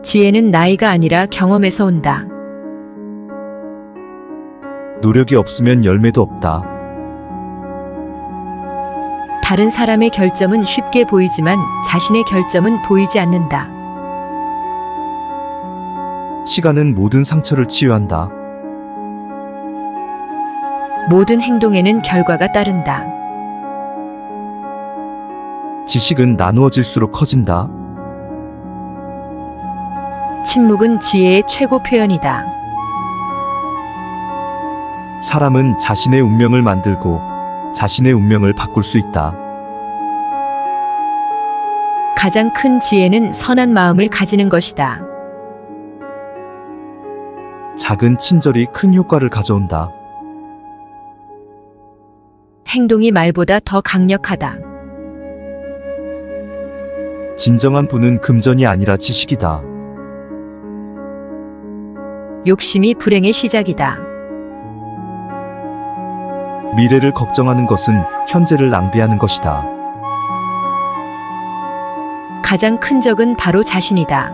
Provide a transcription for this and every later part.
지혜는 나이가 아니라 경험에서 온다. 노력이 없으면 열매도 없다. 다른 사람의 결점은 쉽게 보이지만 자신의 결점은 보이지 않는다. 시간은 모든 상처를 치유한다. 모든 행동에는 결과가 따른다. 지식은 나누어질수록 커진다. 침묵은 지혜의 최고 표현이다. 사람은 자신의 운명을 만들고 자신의 운명을 바꿀 수 있다. 가장 큰 지혜는 선한 마음을 가지는 것이다. 작은 친절이 큰 효과를 가져온다. 행동이 말보다 더 강력하다. 진정한 부는 금전이 아니라 지식이다. 욕심이 불행의 시작이다. 미래를 걱정하는 것은 현재를 낭비하는 것이다. 가장 큰 적은 바로 자신이다.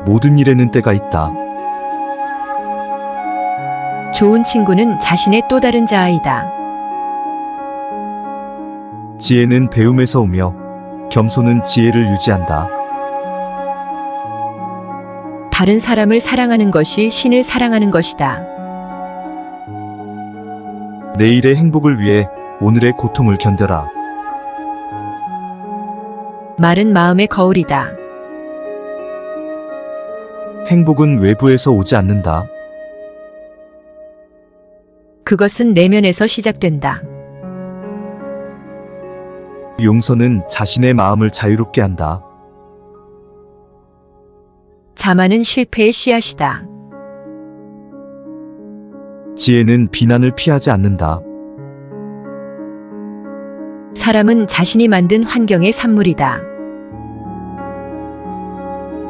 모든 일에는 때가 있다. 좋은 친구는 자신의 또 다른 자아이다. 지혜는 배움에서 오며 겸손은 지혜를 유지한다. 다른 사람을 사랑하는 것이 신을 사랑하는 것이다. 내일의 행복을 위해 오늘의 고통을 견뎌라. 말은 마음의 거울이다. 행복은 외부에서 오지 않는다. 그것은 내면에서 시작된다. 용서는 자신의 마음을 자유롭게 한다. 자만은 실패의 씨앗이다. 지혜는 비난을 피하지 않는다. 사람은 자신이 만든 환경의 산물이다.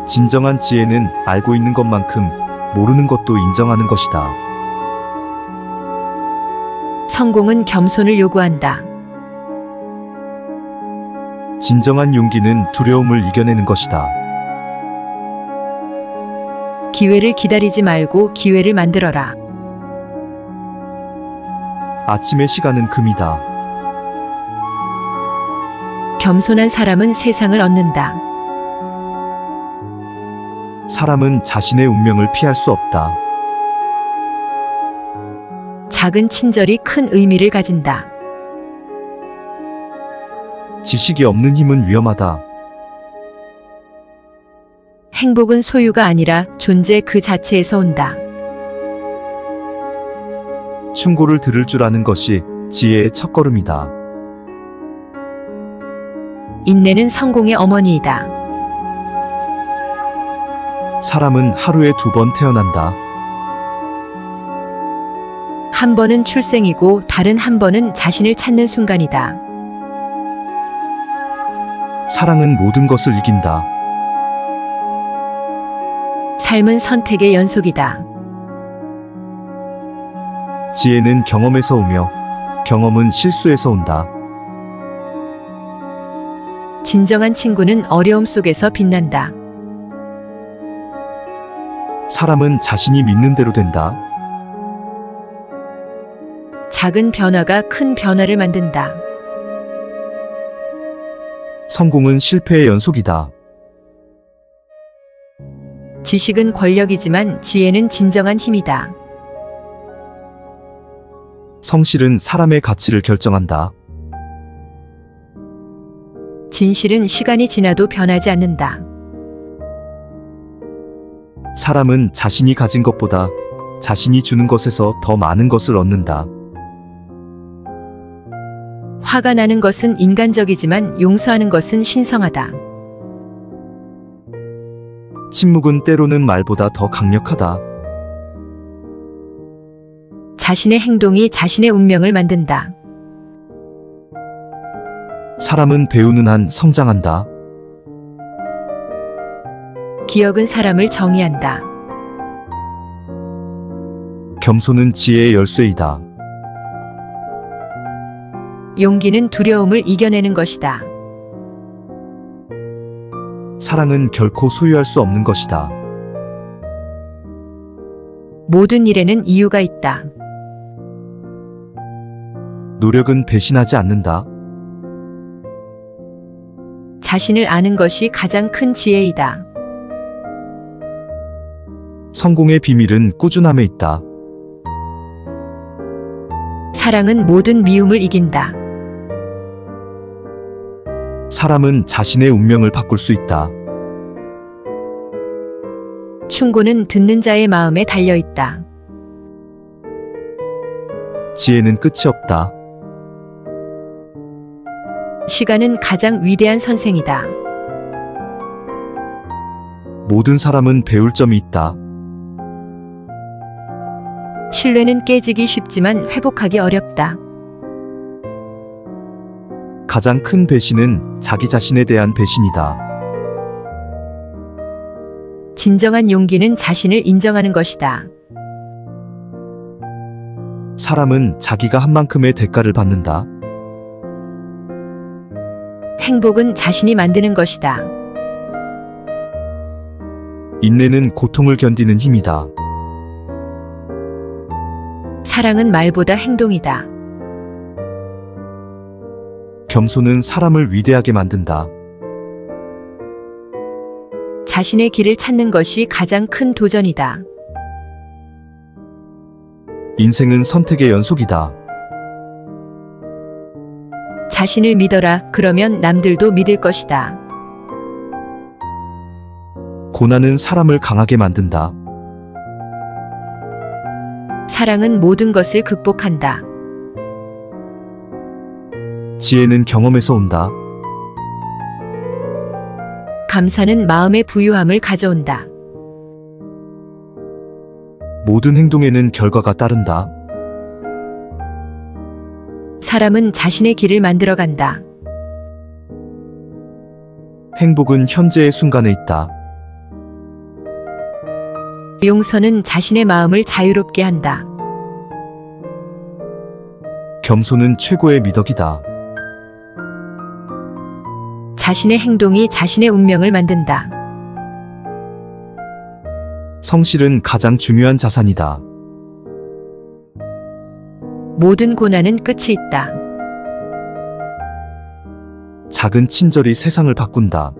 진정한 지혜는 알고 있는 것만큼 모르는 것도 인정하는 것이다. 성공은 겸손을 요구한다. 진정한 용기는 두려움을 이겨내는 것이다. 기회를 기다리지 말고 기회를 만들어라. 아침의 시간은 금이다. 겸손한 사람은 세상을 얻는다. 사람은 자신의 운명을 피할 수 없다. 작은 친절이 큰 의미를 가진다. 지식이 없는 힘은 위험하다. 행복은 소유가 아니라 존재 그 자체에서 온다. 충고를 들을 줄 아는 것이 지혜의 첫걸음이다. 인내는 성공의 어머니이다. 사람은 하루에 2번 태어난다. 한 번은 출생이고 다른 한 번은 자신을 찾는 순간이다. 사랑은 모든 것을 이긴다. 삶은 선택의 연속이다. 지혜는 경험에서 오며 경험은 실수에서 온다. 진정한 친구는 어려움 속에서 빛난다. 사람은 자신이 믿는 대로 된다. 작은 변화가 큰 변화를 만든다. 성공은 실패의 연속이다. 지식은 권력이지만 지혜는 진정한 힘이다. 성실은 사람의 가치를 결정한다. 진실은 시간이 지나도 변하지 않는다. 사람은 자신이 가진 것보다 자신이 주는 것에서 더 많은 것을 얻는다. 화가 나는 것은 인간적이지만 용서하는 것은 신성하다. 침묵은 때로는 말보다 더 강력하다. 자신의 행동이 자신의 운명을 만든다. 사람은 배우는 한 성장한다. 기억은 사람을 정의한다. 겸손은 지혜의 열쇠이다. 용기는 두려움을 이겨내는 것이다. 사랑은 결코 소유할 수 없는 것이다. 모든 일에는 이유가 있다. 노력은 배신하지 않는다. 자신을 아는 것이 가장 큰 지혜이다. 성공의 비밀은 꾸준함에 있다. 사랑은 모든 미움을 이긴다. 사람은 자신의 운명을 바꿀 수 있다. 충고는 듣는 자의 마음에 달려 있다. 지혜는 끝이 없다. 시간은 가장 위대한 선생이다. 모든 사람은 배울 점이 있다. 신뢰는 깨지기 쉽지만 회복하기 어렵다. 가장 큰 배신은 자기 자신에 대한 배신이다. 진정한 용기는 자신을 인정하는 것이다. 사람은 자기가 한 만큼의 대가를 받는다. 행복은 자신이 만드는 것이다. 인내는 고통을 견디는 힘이다. 사랑은 말보다 행동이다. 겸손은 사람을 위대하게 만든다. 자신의 길을 찾는 것이 가장 큰 도전이다. 인생은 선택의 연속이다. 자신을 믿어라. 그러면 남들도 믿을 것이다. 고난은 사람을 강하게 만든다. 사랑은 모든 것을 극복한다. 지혜는 경험에서 온다. 감사는 마음의 부유함을 가져온다. 모든 행동에는 결과가 따른다. 사람은 자신의 길을 만들어간다. 행복은 현재의 순간에 있다. 용서는 자신의 마음을 자유롭게 한다. 겸손은 최고의 미덕이다. 자신의 행동이 자신의 운명을 만든다. 성실은 가장 중요한 자산이다. 모든 고난은 끝이 있다. 작은 친절이 세상을 바꾼다.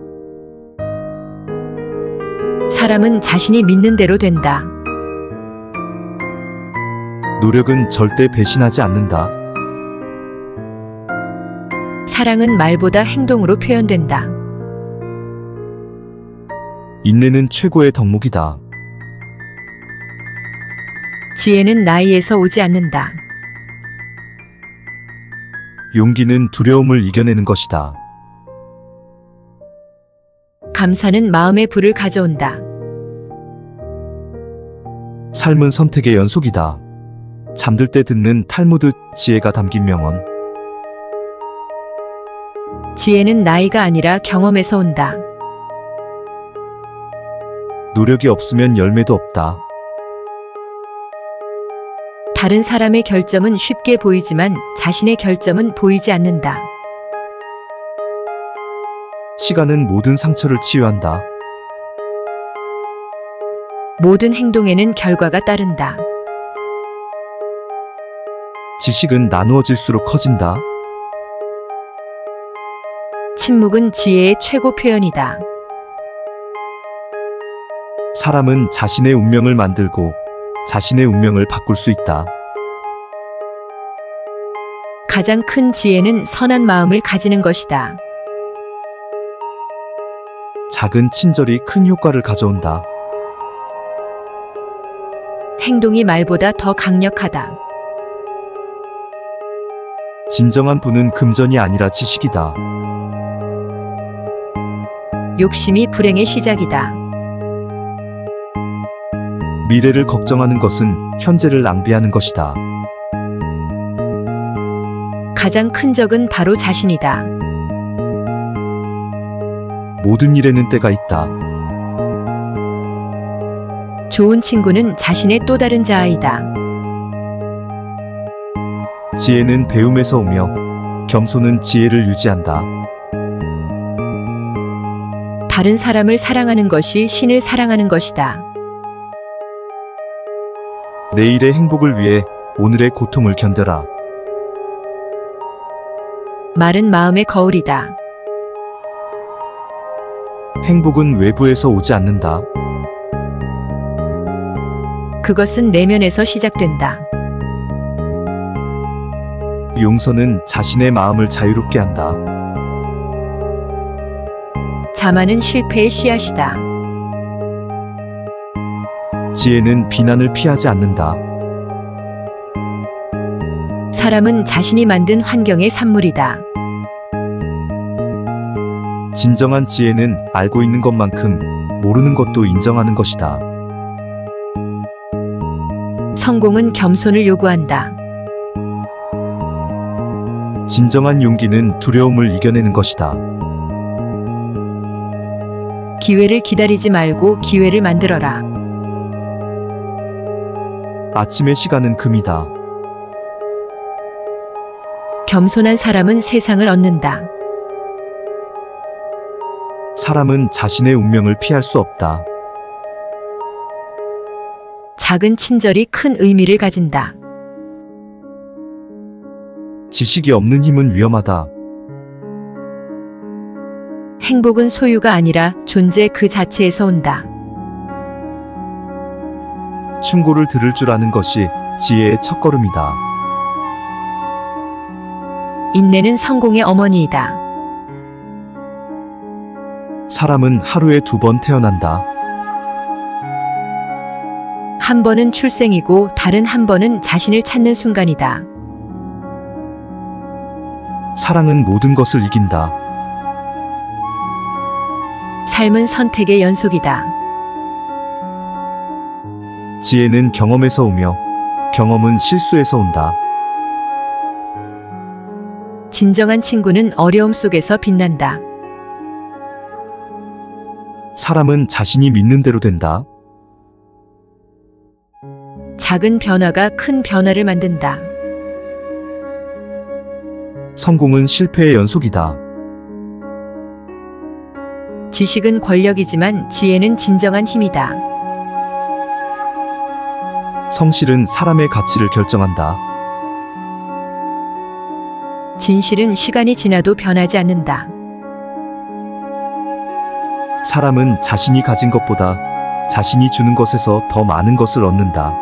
사람은 자신이 믿는 대로 된다. 노력은 절대 배신하지 않는다. 사랑은 말보다 행동으로 표현된다. 인내는 최고의 덕목이다. 지혜는 나이에서 오지 않는다. 용기는 두려움을 이겨내는 것이다. 감사는 마음의 불을 가져온다. 삶은 선택의 연속이다. 잠들 때 듣는 탈무드 지혜가 담긴 명언. 지혜는 나이가 아니라 경험에서 온다. 노력이 없으면 열매도 없다. 다른 사람의 결점은 쉽게 보이지만 자신의 결점은 보이지 않는다. 시간은 모든 상처를 치유한다. 모든 행동에는 결과가 따른다. 지식은 나누어질수록 커진다. 침묵은 지혜의 최고 표현이다. 사람은 자신의 운명을 만들고 자신의 운명을 바꿀 수 있다. 가장 큰 지혜는 선한 마음을 가지는 것이다. 작은 친절이 큰 효과를 가져온다. 행동이 말보다 더 강력하다. 진정한 부는 금전이 아니라 지식이다. 욕심이 불행의 시작이다. 미래를 걱정하는 것은 현재를 낭비하는 것이다. 가장 큰 적은 바로 자신이다. 모든 일에는 때가 있다. 좋은 친구는 자신의 또 다른 자아이다. 지혜는 배움에서 오며 겸손은 지혜를 유지한다. 다른 사람을 사랑하는 것이 신을 사랑하는 것이다. 내일의 행복을 위해 오늘의 고통을 견뎌라. 말은 마음의 거울이다. 행복은 외부에서 오지 않는다. 그것은 내면에서 시작된다. 용서는 자신의 마음을 자유롭게 한다. 자만은 실패의 씨앗이다. 지혜는 비난을 피하지 않는다. 사람은 자신이 만든 환경의 산물이다. 진정한 지혜는 알고 있는 것만큼 모르는 것도 인정하는 것이다. 성공은 겸손을 요구한다. 진정한 용기는 두려움을 이겨내는 것이다. 기회를 기다리지 말고 기회를 만들어라. 아침의 시간은 금이다. 겸손한 사람은 세상을 얻는다. 사람은 자신의 운명을 피할 수 없다. 작은 친절이 큰 의미를 가진다. 지식이 없는 힘은 위험하다. 행복은 소유가 아니라 존재 그 자체에서 온다. 충고를 들을 줄 아는 것이 지혜의 첫걸음이다. 인내는 성공의 어머니이다. 사람은 하루에 2번 태어난다. 한 번은 출생이고 다른 한 번은 자신을 찾는 순간이다. 사랑은 모든 것을 이긴다. 삶은 선택의 연속이다. 지혜는 경험에서 오며 경험은 실수에서 온다. 진정한 친구는 어려움 속에서 빛난다. 사람은 자신이 믿는 대로 된다. 작은 변화가 큰 변화를 만든다. 성공은 실패의 연속이다. 지식은 권력이지만 지혜는 진정한 힘이다. 성실은 사람의 가치를 결정한다. 진실은 시간이 지나도 변하지 않는다. 사람은 자신이 가진 것보다 자신이 주는 것에서 더 많은 것을 얻는다.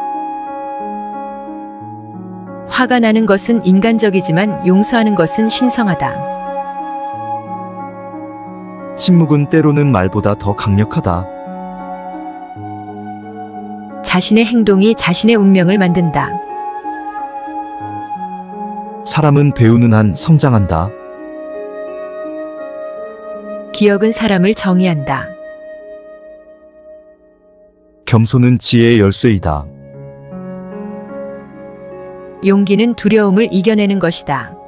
화가 나는 것은 인간적이지만 용서하는 것은 신성하다. 침묵은 때로는 말보다 더 강력하다. 자신의 행동이 자신의 운명을 만든다. 사람은 배우는 한 성장한다. 기억은 사람을 정의한다. 겸손은 지혜의 열쇠이다. 용기는 두려움을 이겨내는 것이다.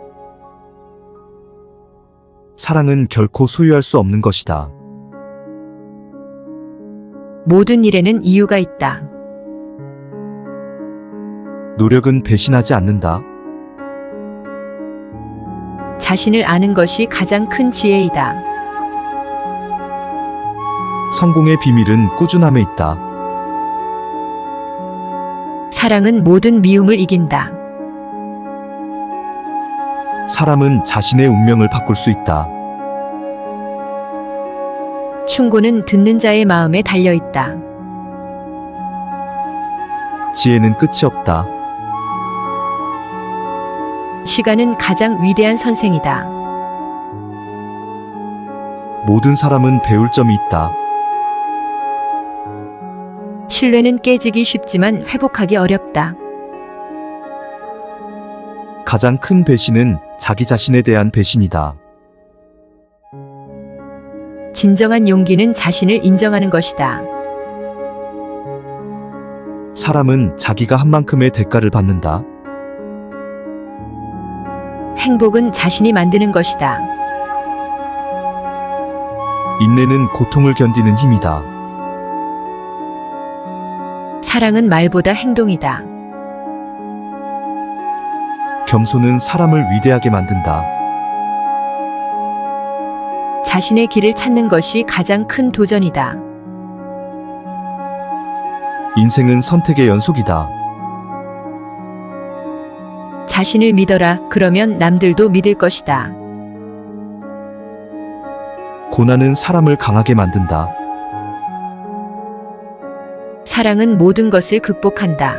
사랑은 결코 소유할 수 없는 것이다. 모든 일에는 이유가 있다. 노력은 배신하지 않는다. 자신을 아는 것이 가장 큰 지혜이다. 성공의 비밀은 꾸준함에 있다. 사랑은 모든 미움을 이긴다. 사람은 자신의 운명을 바꿀 수 있다. 충고는 듣는 자의 마음에 달려 있다. 지혜는 끝이 없다. 시간은 가장 위대한 선생이다. 모든 사람은 배울 점이 있다. 신뢰는 깨지기 쉽지만 회복하기 어렵다. 가장 큰 배신은 자기 자신에 대한 배신이다. 진정한 용기는 자신을 인정하는 것이다. 사람은 자기가 한 만큼의 대가를 받는다. 행복은 자신이 만드는 것이다. 인내는 고통을 견디는 힘이다. 사랑은 말보다 행동이다. 겸손은 사람을 위대하게 만든다. 자신의 길을 찾는 것이 가장 큰 도전이다. 인생은 선택의 연속이다. 자신을 믿어라. 그러면 남들도 믿을 것이다. 고난은 사람을 강하게 만든다. 사랑은 모든 것을 극복한다.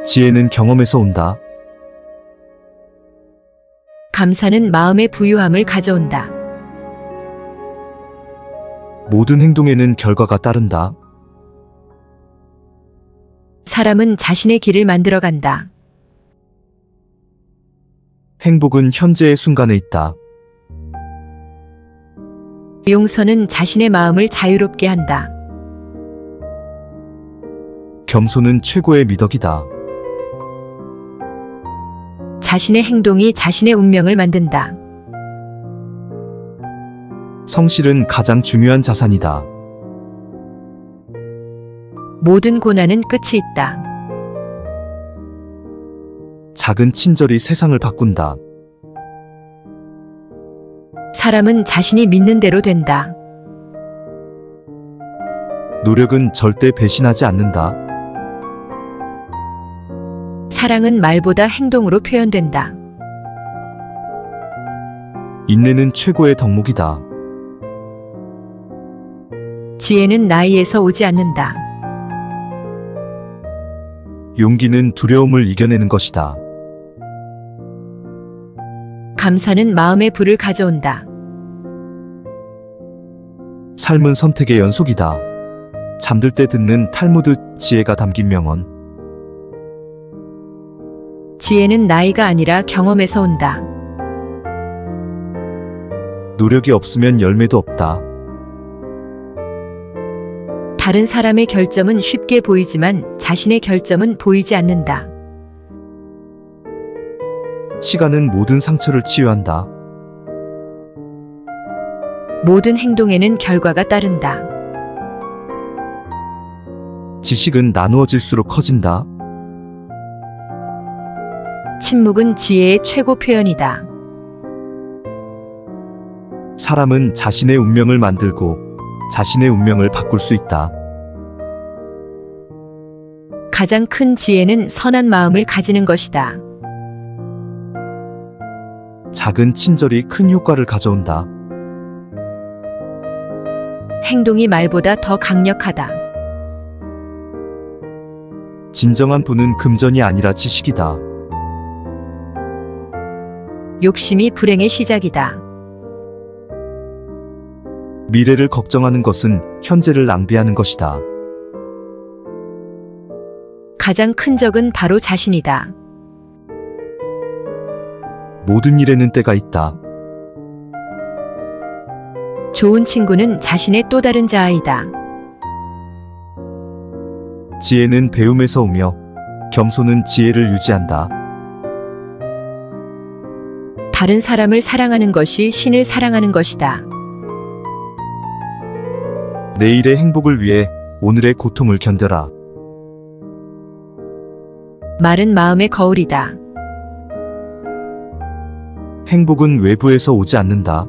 지혜는 경험에서 온다. 감사는 마음의 부유함을 가져온다. 모든 행동에는 결과가 따른다. 사람은 자신의 길을 만들어간다. 행복은 현재의 순간에 있다. 용서는 자신의 마음을 자유롭게 한다. 겸손은 최고의 미덕이다. 자신의 행동이 자신의 운명을 만든다. 성실은 가장 중요한 자산이다. 모든 고난은 끝이 있다. 작은 친절이 세상을 바꾼다. 사람은 자신이 믿는 대로 된다. 노력은 절대 배신하지 않는다. 사랑은 말보다 행동으로 표현된다. 인내는 최고의 덕목이다. 지혜는 나이에서 오지 않는다. 용기는 두려움을 이겨내는 것이다. 감사는 마음의 불을 가져온다. 삶은 선택의 연속이다. 잠들 때 듣는 탈무드 지혜가 담긴 명언. 지혜는 나이가 아니라 경험에서 온다. 노력이 없으면 열매도 없다. 다른 사람의 결점은 쉽게 보이지만 자신의 결점은 보이지 않는다. 시간은 모든 상처를 치유한다. 모든 행동에는 결과가 따른다. 지식은 나누어질수록 커진다. 침묵은 지혜의 최고 표현이다. 사람은 자신의 운명을 만들고 자신의 운명을 바꿀 수 있다. 가장 큰 지혜는 선한 마음을 가지는 것이다. 작은 친절이 큰 효과를 가져온다. 행동이 말보다 더 강력하다. 진정한 부는 금전이 아니라 지식이다. 욕심이 불행의 시작이다. 미래를 걱정하는 것은 현재를 낭비하는 것이다. 가장 큰 적은 바로 자신이다. 모든 일에는 때가 있다. 좋은 친구는 자신의 또 다른 자아이다. 지혜는 배움에서 오며 겸손은 지혜를 유지한다. 다른 사람을 사랑하는 것이 신을 사랑하는 것이다. 내일의 행복을 위해 오늘의 고통을 견뎌라. 말은 마음의 거울이다. 행복은 외부에서 오지 않는다.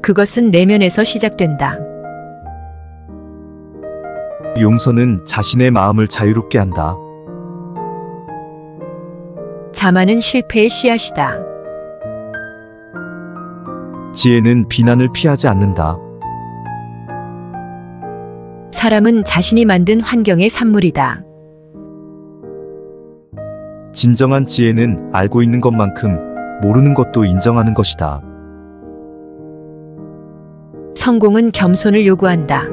그것은 내면에서 시작된다. 용서는 자신의 마음을 자유롭게 한다. 자만은 실패의 씨앗이다. 지혜는 비난을 피하지 않는다. 사람은 자신이 만든 환경의 산물이다. 진정한 지혜는 알고 있는 것만큼 모르는 것도 인정하는 것이다. 성공은 겸손을 요구한다.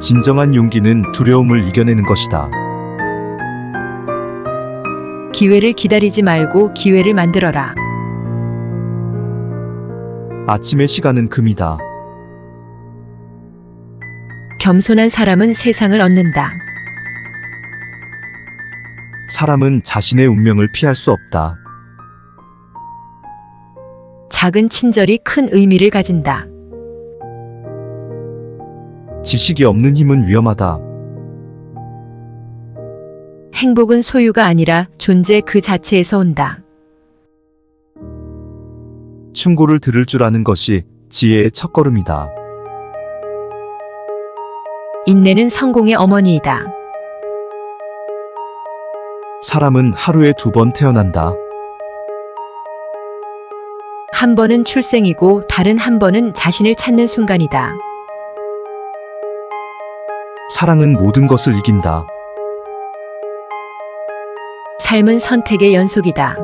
진정한 용기는 두려움을 이겨내는 것이다. 기회를 기다리지 말고 기회를 만들어라. 아침의 시간은 금이다. 겸손한 사람은 세상을 얻는다. 사람은 자신의 운명을 피할 수 없다. 작은 친절이 큰 의미를 가진다. 지식이 없는 힘은 위험하다. 행복은 소유가 아니라 존재 그 자체에서 온다. 충고를 들을 줄 아는 것이 지혜의 첫걸음이다. 인내는 성공의 어머니이다. 사람은 하루에 2번 태어난다. 한 번은 출생이고 다른 한 번은 자신을 찾는 순간이다. 사랑은 모든 것을 이긴다. 삶은 선택의 연속이다.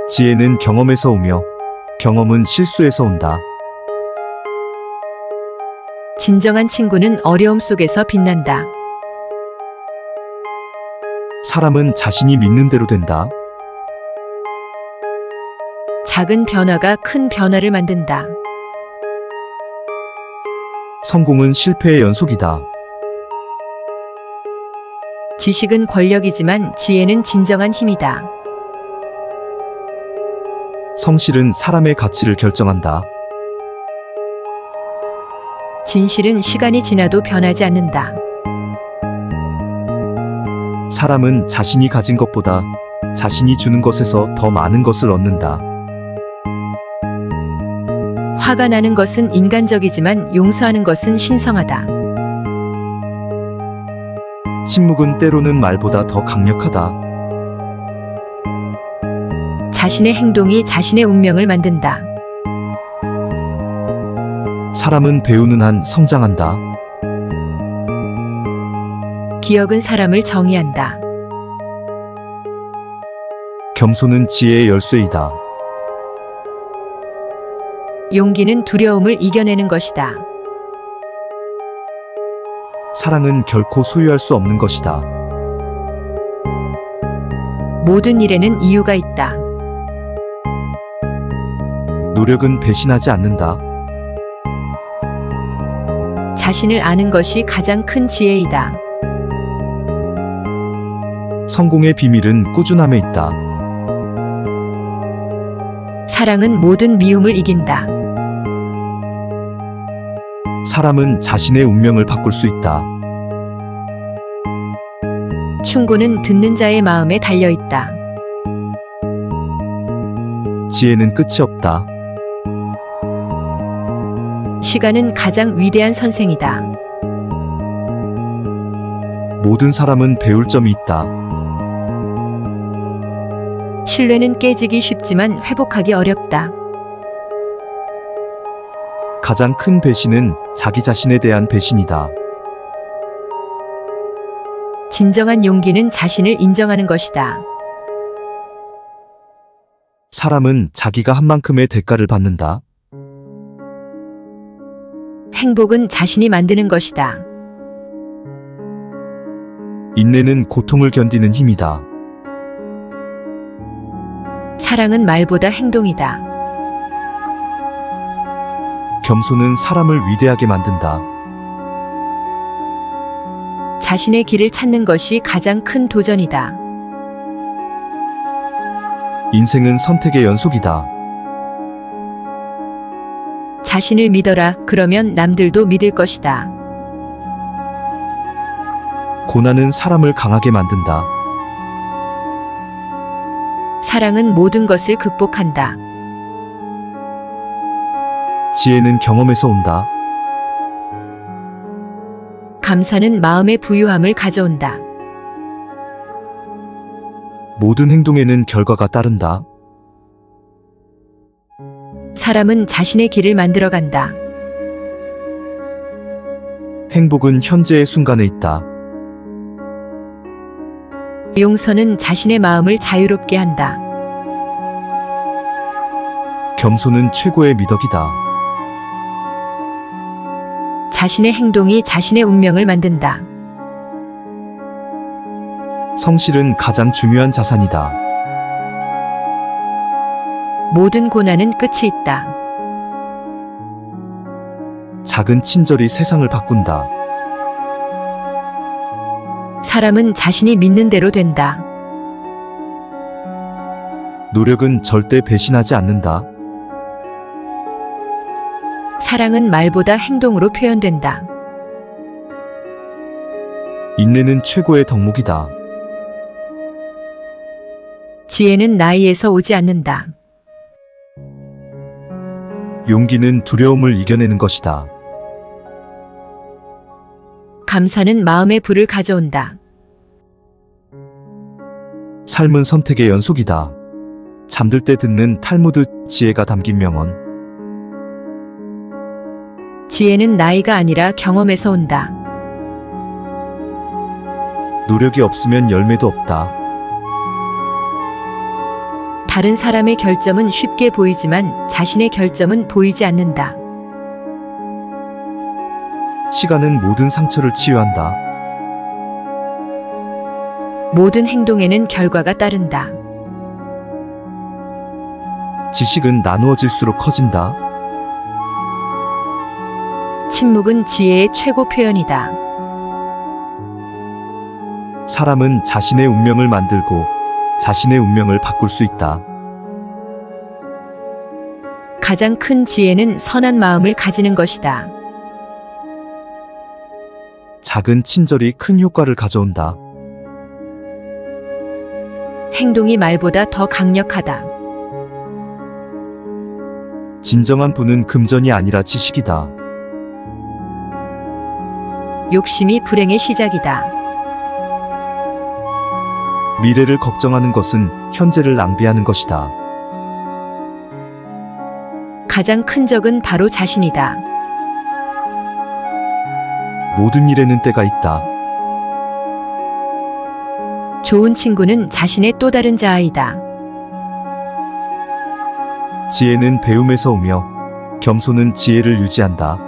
지혜는 경험에서 오며 경험은 실수에서 온다. 진정한 친구는 어려움 속에서 빛난다. 사람은 자신이 믿는 대로 된다. 작은 변화가 큰 변화를 만든다. 성공은 실패의 연속이다. 지식은 권력이지만 지혜는 진정한 힘이다. 성실은 사람의 가치를 결정한다. 진실은 시간이 지나도 변하지 않는다. 사람은 자신이 가진 것보다 자신이 주는 것에서 더 많은 것을 얻는다. 화가 나는 것은 인간적이지만 용서하는 것은 신성하다. 침묵은 때로는 말보다 더 강력하다. 자신의 행동이 자신의 운명을 만든다. 사람은 배우는 한 성장한다. 기억은 사람을 정의한다. 겸손은 지혜의 열쇠이다. 용기는 두려움을 이겨내는 것이다. 사랑은 결코 소유할 수 없는 것이다. 모든 일에는 이유가 있다. 노력은 배신하지 않는다. 자신을 아는 것이 가장 큰 지혜이다. 성공의 비밀은 꾸준함에 있다. 사랑은 모든 미움을 이긴다. 사람은 자신의 운명을 바꿀 수 있다. 충고는 듣는 자의 마음에 달려 있다. 지혜는 끝이 없다. 시간은 가장 위대한 선생이다. 모든 사람은 배울 점이 있다. 신뢰는 깨지기 쉽지만 회복하기 어렵다. 가장 큰 배신은 자기 자신에 대한 배신이다. 진정한 용기는 자신을 인정하는 것이다. 사람은 자기가 한 만큼의 대가를 받는다. 행복은 자신이 만드는 것이다. 인내는 고통을 견디는 힘이다. 사랑은 말보다 행동이다. 겸손은 사람을 위대하게 만든다. 자신의 길을 찾는 것이 가장 큰 도전이다. 인생은 선택의 연속이다. 자신을 믿어라. 그러면 남들도 믿을 것이다. 고난은 사람을 강하게 만든다. 사랑은 모든 것을 극복한다. 지혜는 경험에서 온다. 감사는 마음의 부유함을 가져온다. 모든 행동에는 결과가 따른다. 사람은 자신의 길을 만들어간다. 행복은 현재의 순간에 있다. 용서는 자신의 마음을 자유롭게 한다. 겸손은 최고의 미덕이다. 자신의 행동이 자신의 운명을 만든다. 성실은 가장 중요한 자산이다. 모든 고난은 끝이 있다. 작은 친절이 세상을 바꾼다. 사람은 자신이 믿는 대로 된다. 노력은 절대 배신하지 않는다. 사랑은 말보다 행동으로 표현된다. 인내는 최고의 덕목이다. 지혜는 나이에서 오지 않는다. 용기는 두려움을 이겨내는 것이다. 감사는 마음의 불을 가져온다. 삶은 선택의 연속이다. 잠들 때 듣는 탈무드 지혜가 담긴 명언. 지혜는 나이가 아니라 경험에서 온다. 노력이 없으면 열매도 없다. 다른 사람의 결점은 쉽게 보이지만 자신의 결점은 보이지 않는다. 시간은 모든 상처를 치유한다. 모든 행동에는 결과가 따른다. 지식은 나누어질수록 커진다. 침묵은 지혜의 최고 표현이다. 사람은 자신의 운명을 만들고 자신의 운명을 바꿀 수 있다. 가장 큰 지혜는 선한 마음을 가지는 것이다. 작은 친절이 큰 효과를 가져온다. 행동이 말보다 더 강력하다. 진정한 부는 금전이 아니라 지식이다. 욕심이 불행의 시작이다. 미래를 걱정하는 것은 현재를 낭비하는 것이다. 가장 큰 적은 바로 자신이다. 모든 일에는 때가 있다. 좋은 친구는 자신의 또 다른 자아이다. 지혜는 배움에서 오며 겸손은 지혜를 유지한다.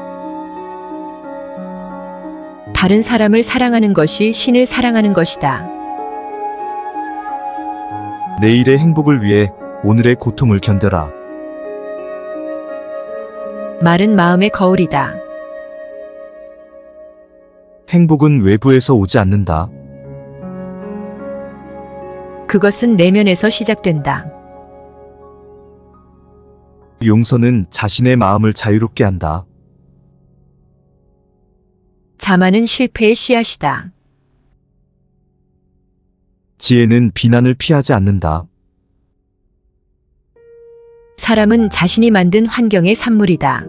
다른 사람을 사랑하는 것이 신을 사랑하는 것이다. 내일의 행복을 위해 오늘의 고통을 견뎌라. 말은 마음의 거울이다. 행복은 외부에서 오지 않는다. 그것은 내면에서 시작된다. 용서는 자신의 마음을 자유롭게 한다. 자만은 실패의 씨앗이다. 지혜는 비난을 피하지 않는다. 사람은 자신이 만든 환경의 산물이다.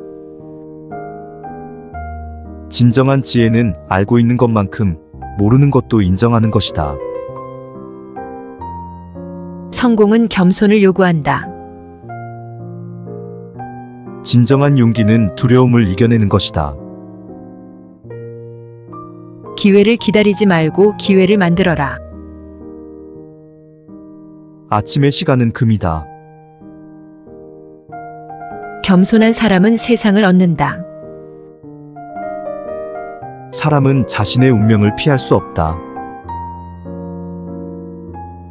진정한 지혜는 알고 있는 것만큼 모르는 것도 인정하는 것이다. 성공은 겸손을 요구한다. 진정한 용기는 두려움을 이겨내는 것이다. 기회를 기다리지 말고 기회를 만들어라. 아침의 시간은 금이다. 겸손한 사람은 세상을 얻는다. 사람은 자신의 운명을 피할 수 없다.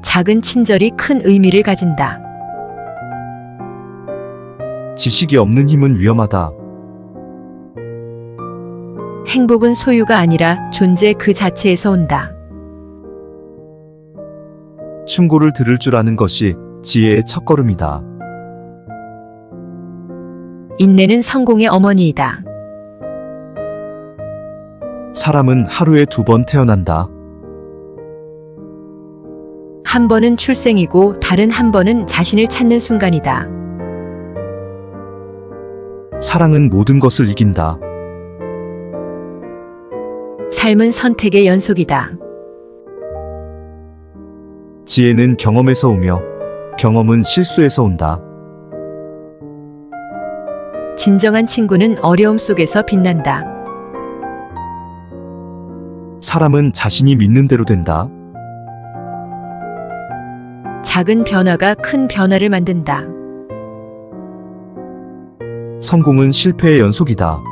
작은 친절이 큰 의미를 가진다. 지식이 없는 힘은 위험하다. 행복은 소유가 아니라 존재 그 자체에서 온다. 충고를 들을 줄 아는 것이 지혜의 첫걸음이다. 인내는 성공의 어머니이다. 사람은 하루에 2번 태어난다. 한 번은 출생이고 다른 한 번은 자신을 찾는 순간이다. 사랑은 모든 것을 이긴다. 삶은 선택의 연속이다. 지혜는 경험에서 오며 경험은 실수에서 온다. 진정한 친구는 어려움 속에서 빛난다. 사람은 자신이 믿는 대로 된다. 작은 변화가 큰 변화를 만든다. 성공은 실패의 연속이다.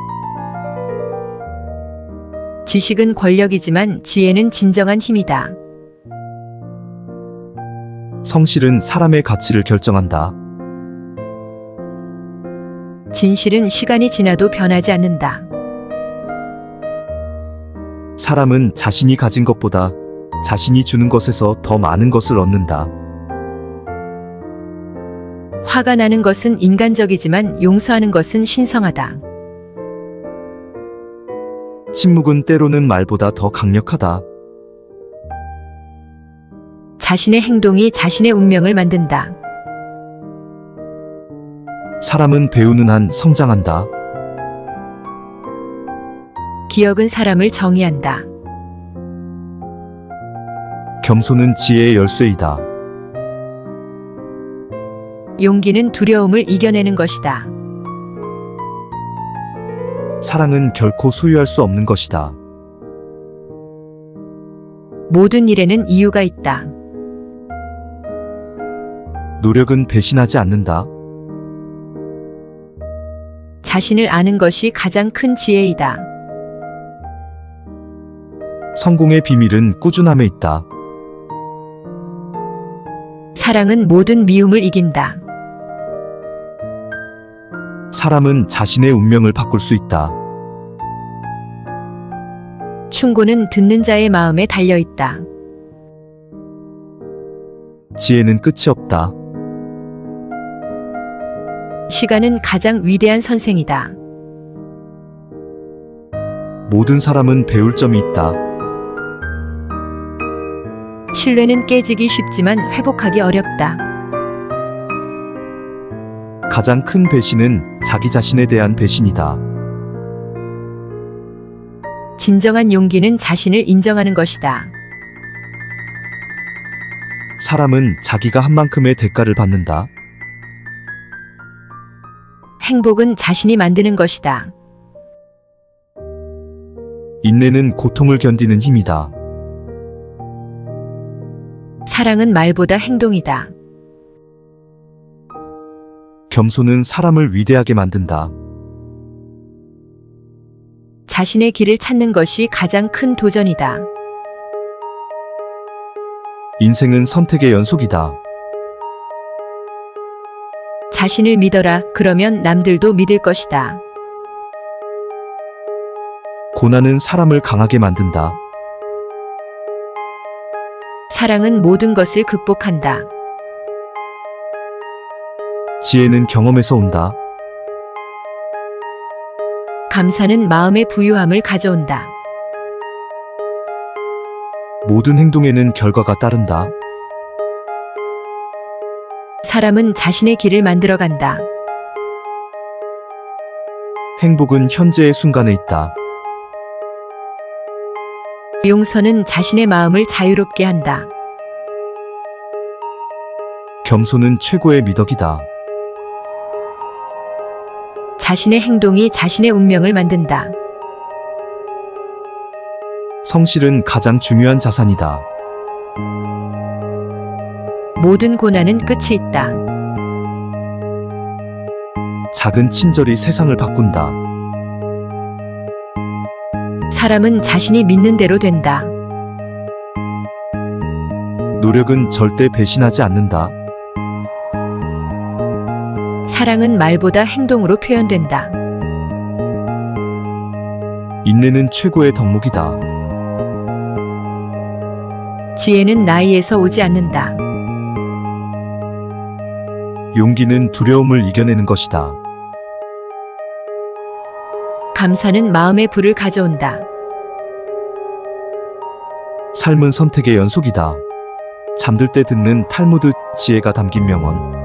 지식은 권력이지만 지혜는 진정한 힘이다. 성실은 사람의 가치를 결정한다. 진실은 시간이 지나도 변하지 않는다. 사람은 자신이 가진 것보다 자신이 주는 것에서 더 많은 것을 얻는다. 화가 나는 것은 인간적이지만 용서하는 것은 신성하다. 침묵은 때로는 말보다 더 강력하다. 자신의 행동이 자신의 운명을 만든다. 사람은 배우는 한 성장한다. 기억은 사람을 정의한다. 겸손은 지혜의 열쇠이다. 용기는 두려움을 이겨내는 것이다. 사랑은 결코 소유할 수 없는 것이다. 모든 일에는 이유가 있다. 노력은 배신하지 않는다. 자신을 아는 것이 가장 큰 지혜이다. 성공의 비밀은 꾸준함에 있다. 사랑은 모든 미움을 이긴다. 사람은 자신의 운명을 바꿀 수 있다. 충고는 듣는 자의 마음에 달려 있다. 지혜는 끝이 없다. 시간은 가장 위대한 선생이다. 모든 사람은 배울 점이 있다. 신뢰는 깨지기 쉽지만 회복하기 어렵다. 가장 큰 배신은 자기 자신에 대한 배신이다. 진정한 용기는 자신을 인정하는 것이다. 사람은 자기가 한 만큼의 대가를 받는다. 행복은 자신이 만드는 것이다. 인내는 고통을 견디는 힘이다. 사랑은 말보다 행동이다. 겸손은 사람을 위대하게 만든다. 자신의 길을 찾는 것이 가장 큰 도전이다. 인생은 선택의 연속이다. 자신을 믿어라. 그러면 남들도 믿을 것이다. 고난은 사람을 강하게 만든다. 사랑은 모든 것을 극복한다. 지혜는 경험에서 온다. 감사는 마음의 부유함을 가져온다. 모든 행동에는 결과가 따른다. 사람은 자신의 길을 만들어간다. 행복은 현재의 순간에 있다. 용서는 자신의 마음을 자유롭게 한다. 겸손은 최고의 미덕이다. 자신의 행동이 자신의 운명을 만든다. 성실은 가장 중요한 자산이다. 모든 고난은 끝이 있다. 작은 친절이 세상을 바꾼다. 사람은 자신이 믿는 대로 된다. 노력은 절대 배신하지 않는다. 사랑은 말보다 행동으로 표현된다. 인내는 최고의 덕목이다. 지혜는 나이에서 오지 않는다. 용기는 두려움을 이겨내는 것이다. 감사는 마음의 불을 가져온다. 삶은 선택의 연속이다. 잠들 때 듣는 탈무드 지혜가 담긴 명언.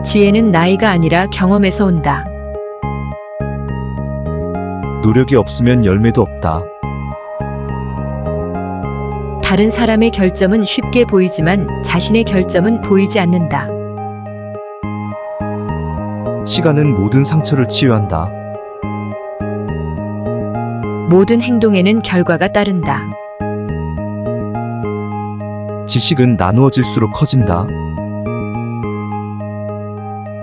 지혜는 나이가 아니라 경험에서 온다. 노력이 없으면 열매도 없다. 다른 사람의 결점은 쉽게 보이지만 자신의 결점은 보이지 않는다. 시간은 모든 상처를 치유한다. 모든 행동에는 결과가 따른다. 지식은 나누어질수록 커진다.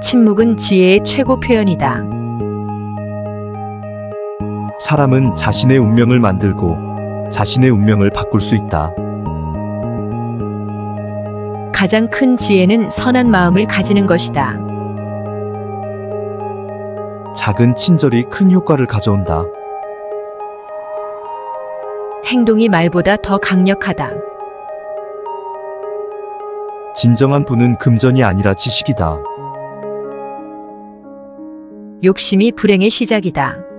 침묵은 지혜의 최고 표현이다. 사람은 자신의 운명을 만들고 자신의 운명을 바꿀 수 있다. 가장 큰 지혜는 선한 마음을 가지는 것이다. 작은 친절이 큰 효과를 가져온다. 행동이 말보다 더 강력하다. 진정한 부는 금전이 아니라 지식이다. 욕심이 불행의 시작이다.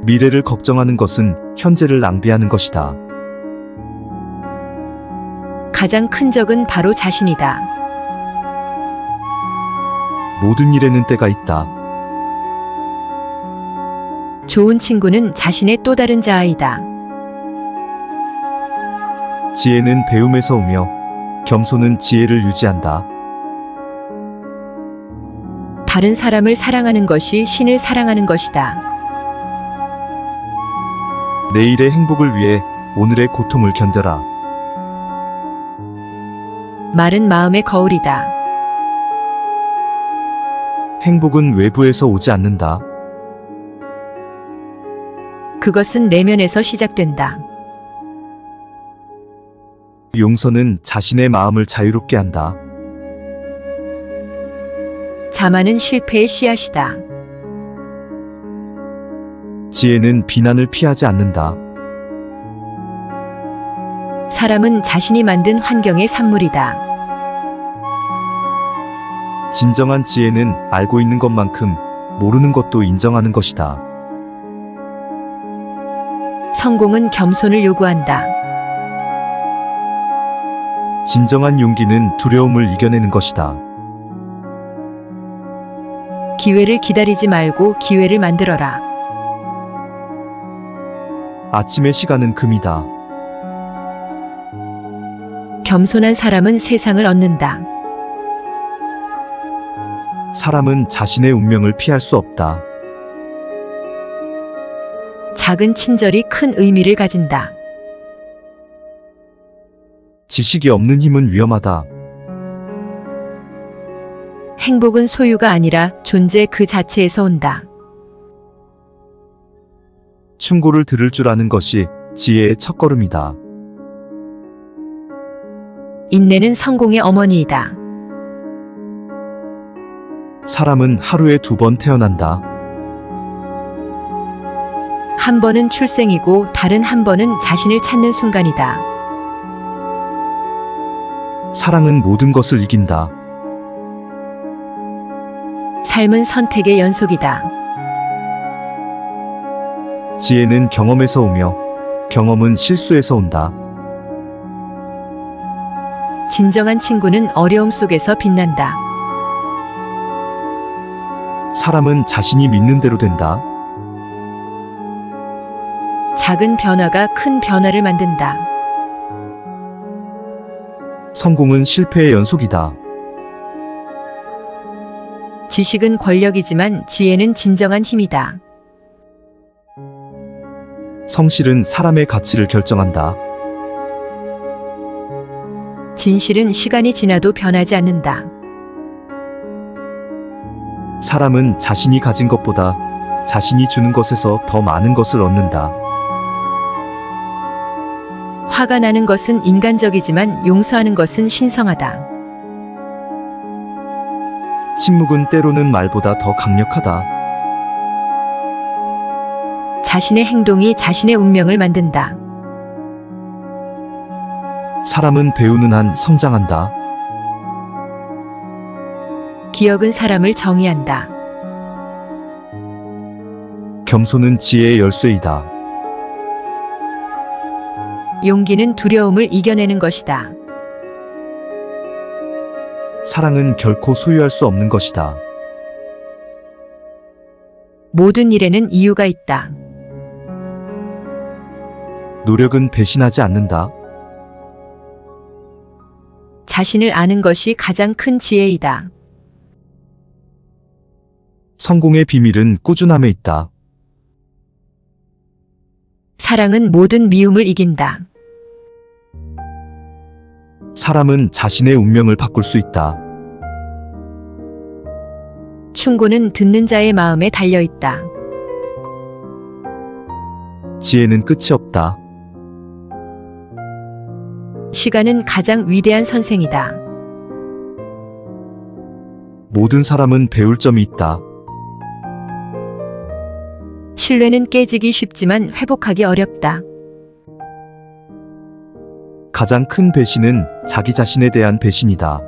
미래를 걱정하는 것은 현재를 낭비하는 것이다. 가장 큰 적은 바로 자신이다. 모든 일에는 때가 있다. 좋은 친구는 자신의 또 다른 자아이다. 지혜는 배움에서 오며 겸손은 지혜를 유지한다. 다른 사람을 사랑하는 것이 신을 사랑하는 것이다. 내일의 행복을 위해 오늘의 고통을 견뎌라. 말은 마음의 거울이다. 행복은 외부에서 오지 않는다. 그것은 내면에서 시작된다. 용서는 자신의 마음을 자유롭게 한다. 자만은 실패의 씨앗이다. 지혜는 비난을 피하지 않는다. 사람은 자신이 만든 환경의 산물이다. 진정한 지혜는 알고 있는 것만큼 모르는 것도 인정하는 것이다. 성공은 겸손을 요구한다. 진정한 용기는 두려움을 이겨내는 것이다. 기회를 기다리지 말고 기회를 만들어라. 아침의 시간은 금이다. 겸손한 사람은 세상을 얻는다. 사람은 자신의 운명을 피할 수 없다. 작은 친절이 큰 의미를 가진다. 지식이 없는 힘은 위험하다. 행복은 소유가 아니라 존재 그 자체에서 온다. 충고를 들을 줄 아는 것이 지혜의 첫걸음이다. 인내는 성공의 어머니이다. 사람은 하루에 2번 태어난다. 한 번은 출생이고 다른 한 번은 자신을 찾는 순간이다. 사랑은 모든 것을 이긴다. 삶은 선택의 연속이다. 지혜는 경험에서 오며 경험은 실수에서 온다. 진정한 친구는 어려움 속에서 빛난다. 사람은 자신이 믿는 대로 된다. 작은 변화가 큰 변화를 만든다. 성공은 실패의 연속이다. 지식은 권력이지만 지혜는 진정한 힘이다. 성실은 사람의 가치를 결정한다. 진실은 시간이 지나도 변하지 않는다. 사람은 자신이 가진 것보다 자신이 주는 것에서 더 많은 것을 얻는다. 화가 나는 것은 인간적이지만 용서하는 것은 신성하다. 침묵은 때로는 말보다 더 강력하다. 자신의 행동이 자신의 운명을 만든다. 사람은 배우는 한 성장한다. 기억은 사람을 정의한다. 겸손은 지혜의 열쇠이다. 용기는 두려움을 이겨내는 것이다. 사랑은 결코 소유할 수 없는 것이다. 모든 일에는 이유가 있다. 노력은 배신하지 않는다. 자신을 아는 것이 가장 큰 지혜이다. 성공의 비밀은 꾸준함에 있다. 사랑은 모든 미움을 이긴다. 사람은 자신의 운명을 바꿀 수 있다. 충고는 듣는 자의 마음에 달려 있다. 지혜는 끝이 없다. 시간은 가장 위대한 선생이다. 모든 사람은 배울 점이 있다. 신뢰는 깨지기 쉽지만 회복하기 어렵다. 가장 큰 배신은 자기 자신에 대한 배신이다.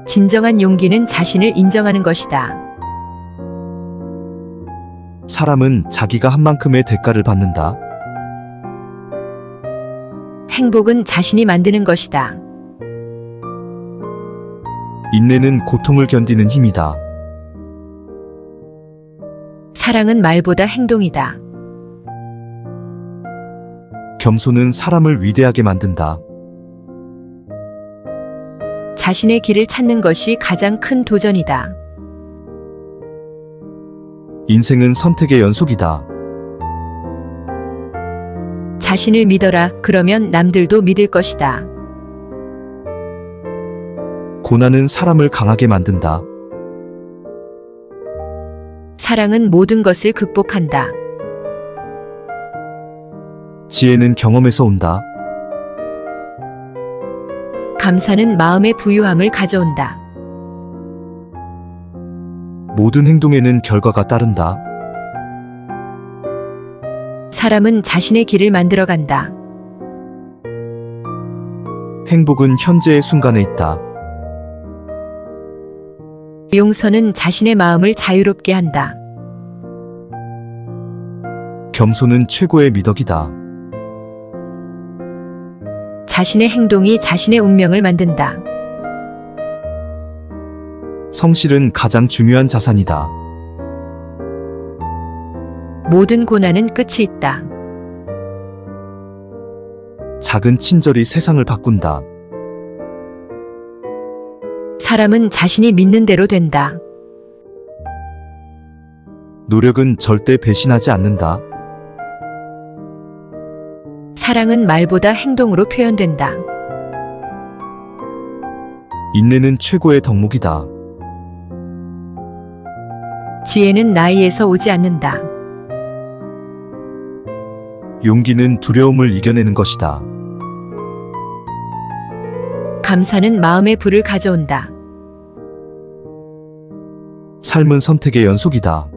진정한 용기는 자신을 인정하는 것이다. 사람은 자기가 한 만큼의 대가를 받는다. 행복은 자신이 만드는 것이다. 인내는 고통을 견디는 힘이다. 사랑은 말보다 행동이다. 겸손은 사람을 위대하게 만든다. 자신의 길을 찾는 것이 가장 큰 도전이다. 인생은 선택의 연속이다. 자신을 믿어라. 그러면 남들도 믿을 것이다. 고난은 사람을 강하게 만든다. 사랑은 모든 것을 극복한다. 지혜는 경험에서 온다. 감사는 마음의 부유함을 가져온다. 모든 행동에는 결과가 따른다. 사람은 자신의 길을 만들어간다. 행복은 현재의 순간에 있다. 용서는 자신의 마음을 자유롭게 한다. 겸손은 최고의 미덕이다. 자신의 행동이 자신의 운명을 만든다. 성실은 가장 중요한 자산이다. 모든 고난은 끝이 있다. 작은 친절이 세상을 바꾼다. 사람은 자신이 믿는 대로 된다. 노력은 절대 배신하지 않는다. 사랑은 말보다 행동으로 표현된다. 인내는 최고의 덕목이다. 지혜는 나이에서 오지 않는다. 용기는 두려움을 이겨내는 것이다. 감사는 마음의 불을 가져온다. 삶은 선택의 연속이다.